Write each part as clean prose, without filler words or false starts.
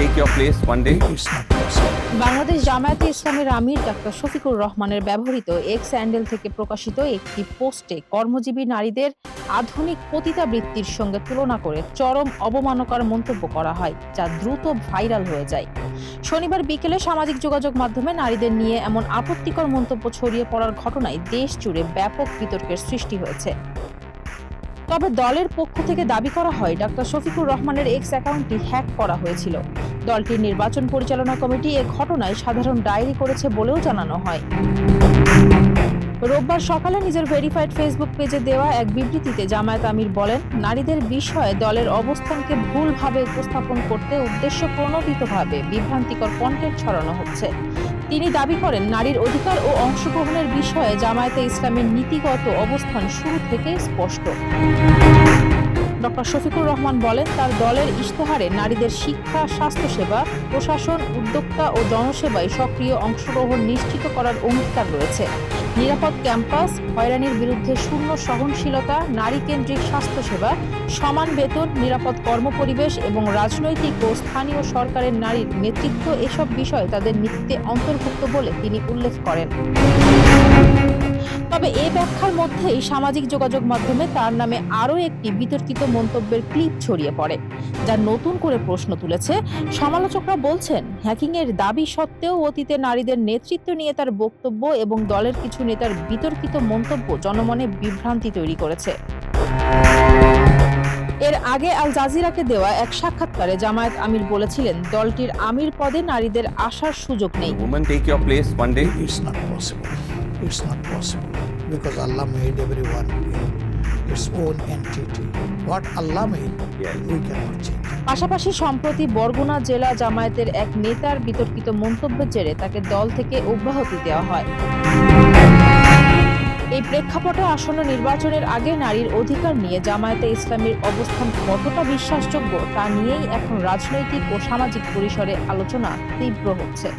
take your place one day? It's not possible. Bangladesh জামায়াতে ইসলামের আমির doctor Shafiqur রহমানের ব্যবহৃত এক্স হ্যান্ডেল থেকে প্রকাশিত একটি পোস্টে কর্মজীবী নারীদের আধুনিক পতিতাবৃত্তির সঙ্গে তুলনা করে চরম অবমাননাকর মন্তব্য করা হয়, যা দ্রুত ভাইরাল হয়ে যায়। শনিবার বিকেলে সামাজিক যোগাযোগ মাধ্যমে নারীদের নিয়ে এমন আপত্তিকর মন্তব্য ছড়িয়ে পড়ার ঘটনায় দেশ জুড়ে ব্যাপক বিতর্কের সৃষ্টি হয়েছে। তবে দলের পক্ষ থেকে দাবি করা হয় ডাক্তার শফিকুর রহমানের এক্স অ্যাকাউন্টটি হ্যাক করা হয়েছিল। দলটির নির্বাচন পরিচালনা কমিটি এ ঘটনায় সাধারণ ডায়েরি করেছে বলেও জানানো হয়। রোববার সকালে নিজের ভেরিফাইড ফেসবুক পেজে দেওয়া এক বিবৃতিতে জামায়াত আমির বলেন, নারীদের বিষয়ে দলের অবস্থানকে ভুলভাবে উপস্থাপন করতে উদ্দেশ্যপ্রণোদিতভাবে বিভ্রান্তিকর কন্টেন্ট ছড়ানো হচ্ছে। তিনি দাবি করেন, নারীর অধিকার ও অংশগ্রহণের বিষয়ে জামায়াতে ইসলামের নীতিগত অবস্থান শুরু থেকেই স্পষ্ট। ডক্টর শফিকুর রহমান বলেন, তার দলের ইশতেহারে নারীদের শিক্ষা, স্বাস্থ্যসেবা, প্রশাসন, উদ্যোক্তা ও জনসেবায় সক্রিয় অংশগ্রহণ নিশ্চিত করার অঙ্গীকার রয়েছে। নিরাপদ ক্যাম্পাস, হয়রানির বিরুদ্ধে শূন্য সহনশীলতা, নারীকেন্দ্রিক স্বাস্থ্যসেবা, সমান বেতন, নিরাপদ কর্মপরিবেশ এবং রাজনৈতিক ও স্থানীয় সরকারের নারীর নেতৃত্ব এসব বিষয় তাদের নীতিতে অন্তর্ভুক্ত বলে তিনি উল্লেখ করেন। তবে এই ব্যাখ্যার মধ্যেই সামাজিক যোগাযোগ মাধ্যমে তার নামে আরও একটি বিতর্কিত মন্তব্যের ক্লিপ ছড়িয়ে পড়ে, যা নতুন করে প্রশ্ন তুলেছে। সমালোচকরা বলছেন, হ্যাকিংয়ের দাবি সত্ত্বেও অতীতে নারীদের নেতৃত্ব নিয়ে তার বক্তব্য এবং দলের কিছু নেতার বিতর্কিত মন্তব্য জনমনে বিভ্রান্তি তৈরি করেছে। এর আগে আল জাজিরাকে দেওয়া এক সাক্ষাৎকারে জামায়াত আমির বলেছিলেন, দলটির আমির পদে নারীদের আসার সুযোগ নেই। Woman take your place one day? It's not possible. It's not possible. Because Allah made everyone in its own entity. What Allah made, Yes. we cannot change. পাশাপাশি সম্প্রতি বরগুনা জেলা জামায়াতের এক নেতার বিতর্কিত মন্তব্যের জেরে তাকে দল থেকে অব্যাহতি দেওয়া হয়। এই প্রেক্ষাপটে আসন্ন নির্বাচনের আগে নারীর অধিকার নিয়ে জামায়াতে ইসলামের অবস্থান কতটা বিশ্বাসযোগ্য তা নিয়েই এখন রাজনৈতিক ও সামাজিক পরিসরে আলোচনা তীব্র হচ্ছে।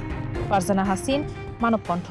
ফারজানা হাসিন, মানবকণ্ঠ।